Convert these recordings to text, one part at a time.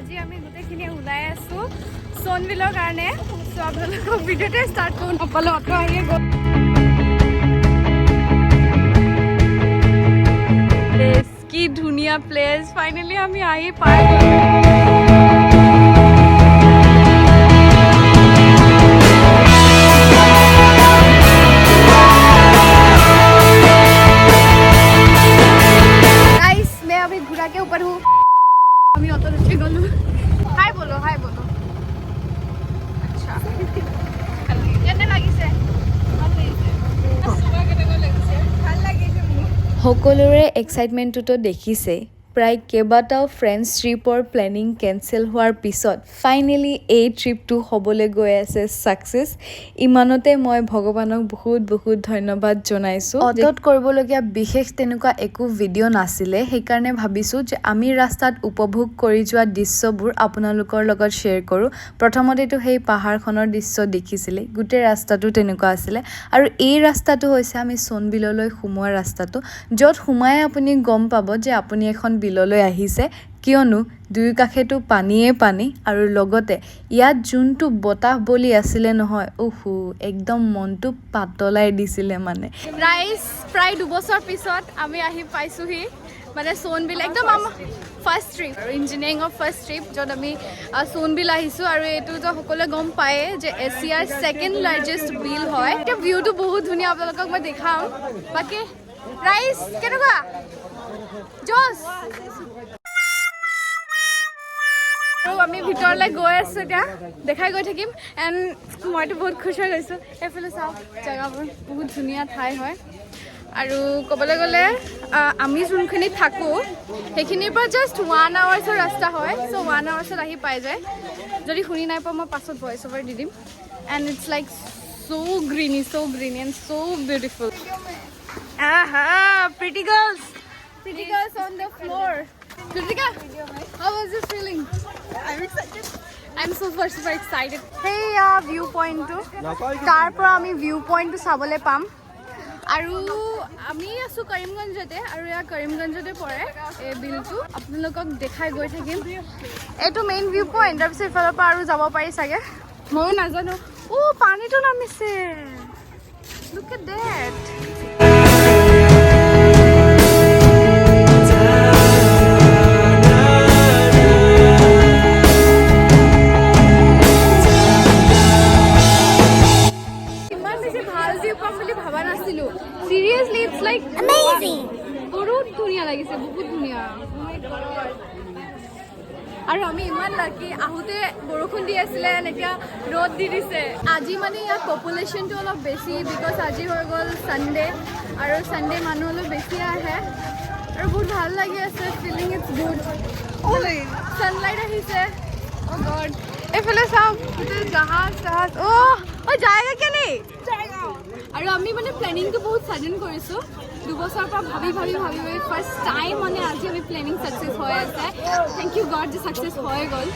আজি আমি গোটেইখিনি ওলাই আছো সোনবিলৰ কাৰণে সো আপোনালোকক ভিডিঅ'তে ষ্টাৰ্ট কৰোঁ নপালে অটো আহিয়ে গ'ল কি ধুনীয়া প্লেচ ফাইনেলি আমি আহি পাই সকলোৰে এক্সাইটমেণ্টটো দেখিছে প্ৰায় কেইবাটাও ফ্ৰেণ্ডছ ট্ৰিপৰ প্লেনিং কেঞ্চেল হোৱাৰ পিছত ফাইনেলি এই ট্ৰিপটো হ'বলৈ গৈ আছে ছাকচেছ ইমানতে মই ভগৱানক বহুত ধন্যবাদ জনাইছোঁ অটত কৰিবলগীয়া বিশেষ তেনেকুৱা একো ভিডিঅ' নাছিলে সেইকাৰণে ভাবিছোঁ যে আমি ৰাস্তাত উপভোগ কৰি যোৱা দৃশ্যবোৰ আপোনালোকৰ লগত শ্বেয়াৰ কৰোঁ প্ৰথমতেতো সেই পাহাৰখনৰ দৃশ্য দেখিছিলে গোটেই ৰাস্তাটো তেনেকুৱা আছিলে আৰু এই ৰাস্তাটো হৈছে আমি সোনবিললৈ সোমোৱা ৰাস্তাটো য'ত সোমাই আপুনি গম পাব যে আপুনি এখন বিললৈ আহিছে কিয়নো দুই কাষেটো পানীয়ে পানী আৰু লগতে ইয়াত যোনটো বতাহ বলি আছিলে নহয় ওহো একদম মনটো পাতলাই দিছিলে মানে প্ৰায় 2 বছৰ পিছত আমি আহি পাইছোহি মানে সোনবিল একদম আমাৰ ফাৰ্ষ্ট ট্ৰিপ আৰু ইঞ্জিনিয়াৰিঙৰ ফাৰ্ষ্ট ট্ৰিপ য'ত আমি সোনবিল আহিছোঁ আৰু এইটোতো সকলোৱে গম পায়ে যে এছিয়াৰ ছেকেণ্ড লাৰ্জেষ্ট বিল হয় এতিয়া ভিউটো বহুত ধুনীয়া আপোনালোকক মই দেখাম বাকী ৰাইজ কেনেকুৱা জোচ আৰু আমি ভিতৰলৈ গৈ আছোঁ এতিয়া দেখাই গৈ থাকিম এণ্ড মইতো বহুত খুচ হৈ গৈছোঁ এইফালে চাওক জেগাবোৰ বহুত ধুনীয়া ঠাই হয় আৰু ক'বলৈ গ'লে আমি যোনখিনি থাকোঁ সেইখিনিৰ পৰা জাষ্ট 1 আৱাৰ্ছৰ ৰাস্তা হয় চ' 1 আৱাৰ্ছত আহি পাই যায় যদি শুনি নাই পোৱা মই পাছত voice over the theme and it's like so greeny and so beautiful pretty girls on the floor Kritika, how was this feeling? I'm excited. I'm super excited. Hey, viewpoint to. Tar পৰা আমি viewpoint to চাবলে পাম আৰু আমি আছো কৰিমগঞ্জতে আৰু ইয়া কৰিমগঞ্জতে পৰে এই বিলটো আপোনালোকক দেখাই গৈ থাকিম এইটো মেইন ভিউ পইণ্ট তাৰপিছত ইফালৰ পৰা আৰু যাব পাৰি চাগে ময়ো নাজানো পানীটো নামিছে look at that Seriously, it's like amazing. বহুত ধুনীয়া লাগিছে বহুত ধুনীয়া আৰু আমি ইমান লাকি আহোতে বৰষুণ দি আছিলে এতিয়া ৰ'দ দি দিছে আজি মানে ইয়াৰ পপুলেশ্যনটো অলপ বেছি বিকজ আজি হৈ গ'ল ছানডে আৰু ছানডে মানুহ অলপ বেছি আহে আৰু বহুত ভাল লাগি আছে ফিলিং ইটছ গুড ছানলাইট আহিছে অ' গড এইফালে চাওক গোটেই জাহাজ যায়গা কেনে আৰু আমি মানে প্লেনিংটো বহুত ছাডেন কৰিছোঁ 2 বছৰৰ পৰা ভাবি ফাৰ্ষ্ট টাইম মানে আজি আমি প্লেনিং ছাকচেছ হৈ আছে থেংক ইউ গড যে ছাকচেছ হৈ গ'ল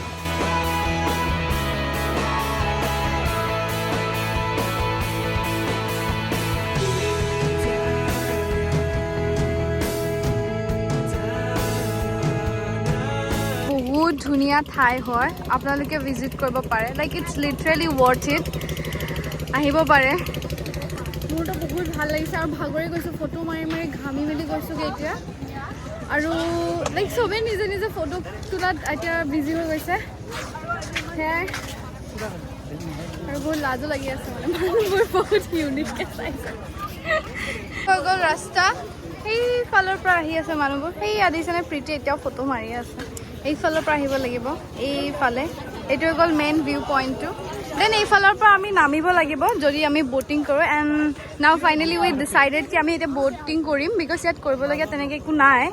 বহুত ধুনীয়া ঠাই হয় আপোনালোকে ভিজিট কৰিব পাৰে like it's literally worth it আহিব পাৰে মোৰতো বহুত ভাল লাগিছে আৰু ভাগৰি গৈছোঁ ফটো মাৰি ঘামি মেলি গৈছোঁগৈ এতিয়া আৰু লাইক চবেই নিজে ফটো তোলাত এতিয়া বিজি হৈ গৈছে সেয়াই আৰু বহুত লাজো লাগি আছে মানে মানুহবোৰ বহুত ইউনিককৈ চাইছে হৈ গ'ল ৰাস্তা সেইফালৰ পৰা আহি আছে মানুহবোৰ সেই আদিছেনে প্ৰীতি এতিয়াও ফটো মাৰি আছে এইফালৰ পৰা আহিব লাগিব এইফালে এইটো হৈ গ'ল মেইন ভিউ পইণ্টটো দেন এইফালৰ পৰা আমি নামিব লাগিব যদি আমি ব'টিং কৰোঁ এণ্ড নাও ফাইনেলি উই ডিচাইডেড কি আমি এতিয়া ব'টিং কৰিম বিকজ ইয়াত কৰিবলগীয়া তেনেকৈ একো নাই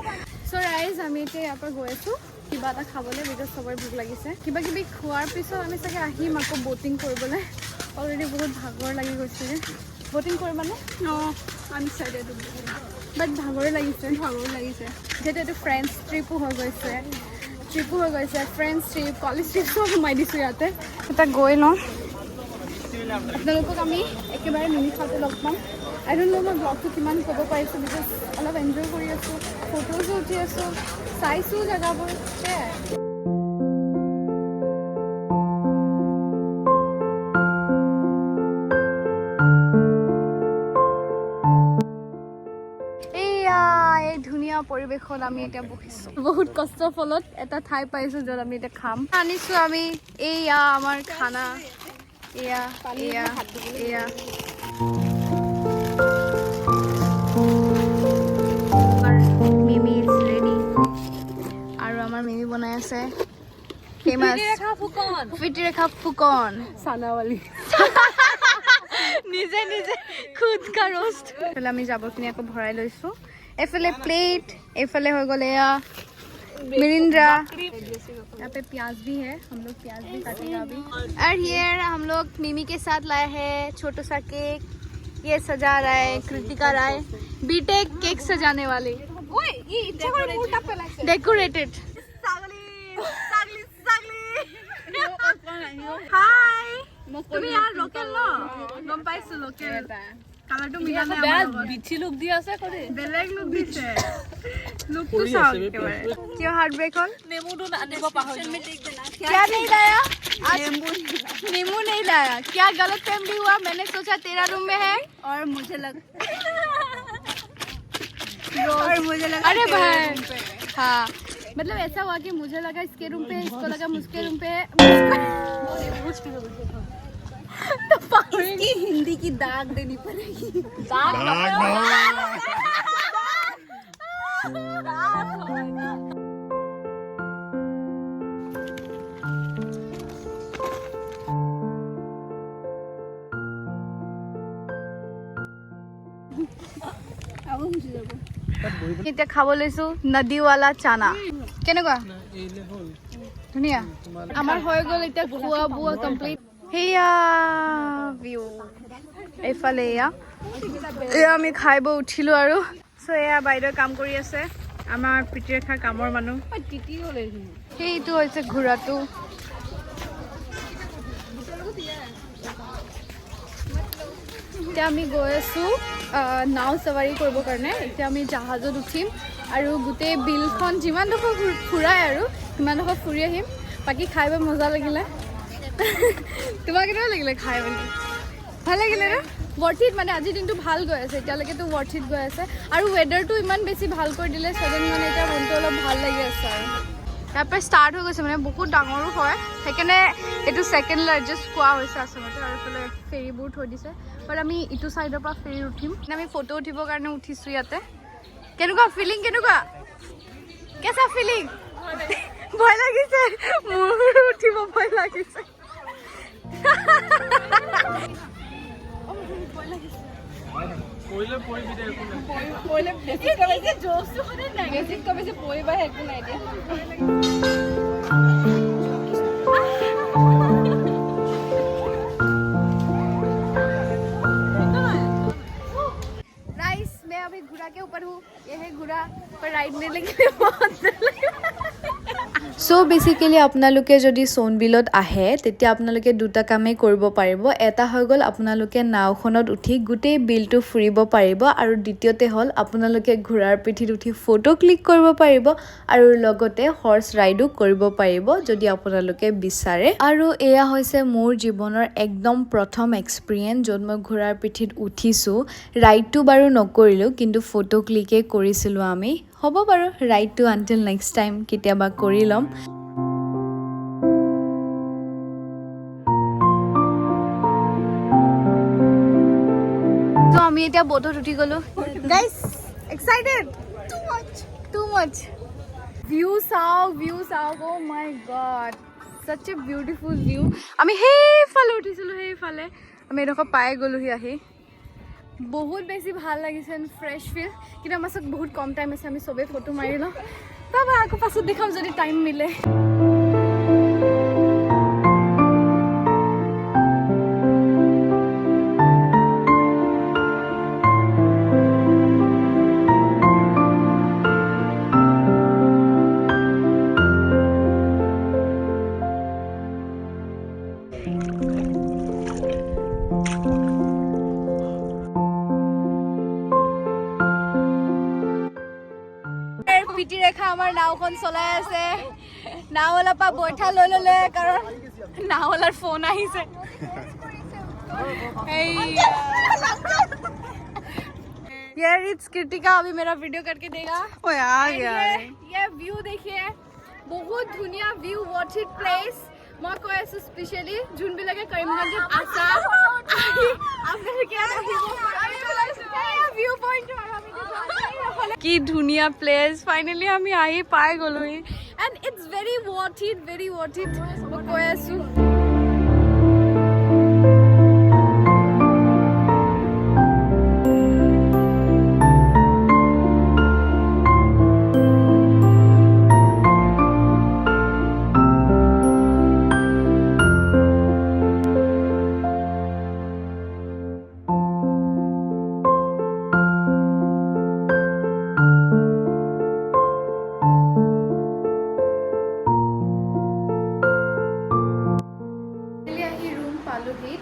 চ' ৰাইজ আমি এতিয়া ইয়াৰ পৰা গৈ আছোঁ কিবা এটা খাবলৈ বিকজ চবৰে ভোক লাগিছে কিবা কিবি খোৱাৰ পিছত আমি চাগে আহিম আকৌ ব'টিং কৰিবলৈ অলৰেডি বহুত ভাগৰ লাগি গৈছে ব'টিং কৰিবানে অঁ আমি চাইডেড বাট ভাগৰ লাগিছে যিহেতু এইটো ফ্ৰেণ্ডছ ট্ৰিপো হৈ গৈছে ফ্ৰেণ্ডছ ট্ৰিপ কলেজ ট্ৰিপ চব সোমাই দিছোঁ ইয়াতে এটা গৈ লওঁ আপোনালোকক আমি একেবাৰে নিমিষতে লগ পাম আই ডোণ্ট ন' মই ব্লগটো কিমান ক'ব পাৰিছোঁ বিকজ অলপ এনজয় কৰি আছোঁ ফটোজো উঠি আছোঁ চাইছোঁ জেগাবোৰ সেয়াই পৰিৱেশত আমি এতিয়া বহিছোঁ বহুত কষ্টৰ ফলত এটা ঠাই পাইছোঁ য'ত আমি এতিয়া খাম আনিছোঁ আমি এয়া আমাৰ খানা এয়া এয়া এয়া মিমি ইজ ৰেডি আৰু আমাৰ মিমি বনাই আছে ফেমাছ ফিটিৰেখা ফুকন চানাৱালি নিজে নিজে খুদ কা ৰোষ্ট এফালে আমি জাবৰখিনি আকৌ ভৰাই লৈছোঁ এফালে প্লেট এফালে হৈ গ'ল এয়া मिरिंडा यहाँ पे प्याज भी है हम लोग प्याज भी काटेगा अभी और हियर हम लोग मिमी के साथ लाए हैं छोटा सा केक ये सजा रहा है कृतिका राय बीटेक केक सजाने वाले डेकोरेटेड हाय তুমি यार लोकल नो गम पाइছো लोकल কালারটো মিলা নাই আমার বিচি লুক দি আছে করে বেলেগ লুক দিছে লুকটো চাও একেবারে কিয় হার্ট ব্রেক হল নেমুটো আনিব পাহৰি क्या नहीं लाया आज नींबू नहीं लाया क्या गलत फैमिली हुआ मैंने सोचा तेरा रूम में है और मुझे लगा अरे भाई हाँ मतलब ऐसा हुआ कि मुझे लगा इसके रूम पे है इसको लगा मुझके रूम पे है तो इसकी हिंदी की दाग देनी पड़ेगी दाग এতিয়া খাব লৈছো নদীৱালা চানা কেনেকুৱা ধুনীয়া আমাৰ হৈ গ'ল এতিয়া খোৱা বোৱা কমপ্লিট হেয়া ভিউ এইফালে এয়া আমি খাই বৈ উঠিলো আৰু চ' এয়া বাইদেউ কাম কৰি আছে আমাৰ পিতৃৰেখাৰ কামৰ মানুহ সেইটো হৈছে ঘোঁৰাটো এতিয়া আমি গৈ আছোঁ নাও চাৱাৰী কৰিবৰ কাৰণে এতিয়া আমি জাহাজত উঠিম আৰু গোটেই বিলখন যিমানডোখৰ ফুৰাই আৰু সিমানডোখৰ ফুৰি আহিম বাকী খাই বৈ মজা লাগিলে তোমাক কেনেকুৱা লাগিলে খাই মানে ভাল লাগিলে ন ৱৰ্থ ইট মানে আজিৰ দিনটো ভাল গৈ আছে এতিয়ালৈকেতো ৱৰ্থ ইট গৈ আছে আৰু ৱেডাৰটো ইমান বেছি ভাল কৰি দিলে ছডেন মানে এতিয়া মনটো অলপ ভাল লাগি আছে আৰু ইয়াৰ পৰা ষ্টাৰ্ট হৈ গৈছে মানে বহুত ডাঙৰো হয় সেইকাৰণে এইটো ছেকেণ্ড লাৰ্জেষ্ট কোৱা হৈছে আচলতে আৰু এইফালে ফেৰীবোৰ থৈ দিছে বাট আমি ইটো ছাইডৰ পৰা ফেৰী উঠিম আমি ফটো উঠিবৰ কাৰণে উঠিছোঁ ইয়াতে কেনেকুৱা ফিলিং কেনেকুৱা কেঁচা ফিলিং ভয় লাগিছে মোৰ উঠিব ভয় লাগিছে मैं अभी घोड़ा के ऊपर हूँ ये है घोड़ा पर राइडने लगे बहुत চ' বেচিকেলি আপোনালোকে যদি সোণবিলত আহে তেতিয়া আপোনালোকে দুটা কামেই কৰিব পাৰিব এটা হৈ গ'ল আপোনালোকে নাওখনত উঠি গোটেই বিলটো ফুৰিব পাৰিব আৰু দ্বিতীয়তে হ'ল আপোনালোকে ঘোঁৰাৰ পিঠিত উঠি ফটো ক্লিক কৰিব পাৰিব আৰু লগতে হৰ্চ ৰাইডো কৰিব পাৰিব যদি আপোনালোকে বিচাৰে আৰু এয়া হৈছে মোৰ জীৱনৰ একদম প্ৰথম এক্সপিৰিয়েঞ্চ য'ত মই ঘোঁৰাৰ পিঠিত উঠিছোঁ ৰাইডটো বাৰু নকৰিলোঁ কিন্তু ফটো ক্লিকেই কৰিছিলোঁ আমি হ'ব বাৰু ৰাইডটো আনটিল নেক্সট টাইম কেতিয়াবা কৰি ল'ম তো আমি এতিয়া বোটত উঠি গ'লো guys excited too much view চাও ও মাই god such a beautiful view আমি সেইফালে উঠিছিলোঁ সেইফালে আমি এডোখৰ পাই গ'লোহি আহি বহুত বেছি ভাল লাগিছে ফ্ৰেছ ফিল কিন্তু আমাৰ ওচৰত বহুত কম টাইম আছে আমি চবেই ফটো মাৰি লওঁ তাৰপৰা আকৌ পাছত দেখাম যদি টাইম মিলে পিতৃৰেখা আমাৰ নাওখন চলাই আছে নাওৱালাৰ পৰা বৈঠা লৈ ল'লে কাৰণ নাওৱালাৰ ফোন আহিছে यार इट्स कृतिका अभी मेरा वीडियो करके देगा ओए आ गया ये व्यू देखिए बहुत धुनिया व्यू वॉच इट प्लेस মই কৈ আছো স্পেশালি যোনবিলাকে কৰিমগঞ্জত আছা আপোনালোকে ভিউ পইণ্ট কি ধুনীয়া প্লেচ ফাইনেলি আমি আহি পাই গলো and it's very worth it মই কৈ আছো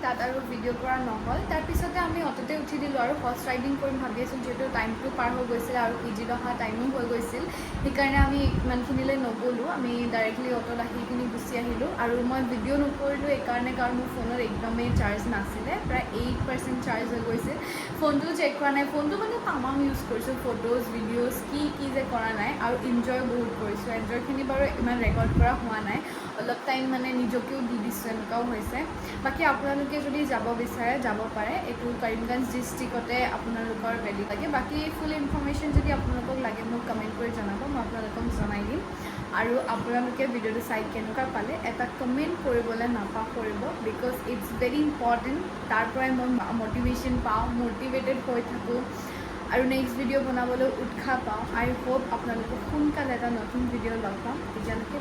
তাত আৰু ভিডিঅ' কৰা নহ'ল তাৰপিছতে আমি অটোতে উঠি দিলোঁ আৰু হৰ্চ ৰাইডিং কৰিম ভাবি আছোঁ যিহেতু টাইমটো পাৰ হৈ গৈছিল আৰু পিজিত অহা টাইমো হৈ গৈছিল সেইকাৰণে আমি ইমানখিনিলৈ নগ'লোঁ আমি ডাইৰেক্টলি অটোত আহি কিনি গুচি আহিলোঁ আৰু মই ভিডিঅ' নকৰিলোঁ এইকাৰণে কাৰণ মোৰ ফোনত একদমেই চাৰ্জ নাছিলে প্ৰায় 8% চাৰ্জ হৈ গৈছিল ফোনটো চেক কৰা নাই ফোনটো মানে তামাম ইউজ কৰিছোঁ ফটোজ ভিডিঅ'জ কি যে কৰা নাই আৰু এনজয় বহুত কৰিছোঁ এনজয়খিনি বাৰু ইমান ৰেকৰ্ড কৰা হোৱা নাই অলপ টাইম মানে নিজকেও দি দিছোঁ এনেকুৱাও হৈছে বাকী আপোনালোকে যদি যাব বিচাৰে যাব পাৰে এইটো কৰিমগঞ্জ ডিষ্ট্ৰিক্টতে আপোনালোকৰ ভেলি লাগে বাকী ফুল ইনফৰ্মেশ্যন যদি আপোনালোকক লাগে মোক কমেণ্ট কৰি জনাব মই আপোনালোকক জনাই দিম আৰু আপোনালোকে ভিডিঅ'টো চাই কেনেকুৱা পালে এটা কমেণ্ট কৰিবলৈ নাপাহৰিব বিকজ ইটছ ভেৰি ইম্পৰ্টেণ্ট তাৰ পৰাই মই মটিভেশ্যন পাওঁ মটিভেটেড হৈ থাকোঁ আৰু নেক্সট ভিডিঅ' বনাবলৈ উৎসাহ পাওঁ আই হোপ আপোনালোকক সোনকালে এটা নতুন ভিডিঅ' লগ পাম তেতিয়ালৈকে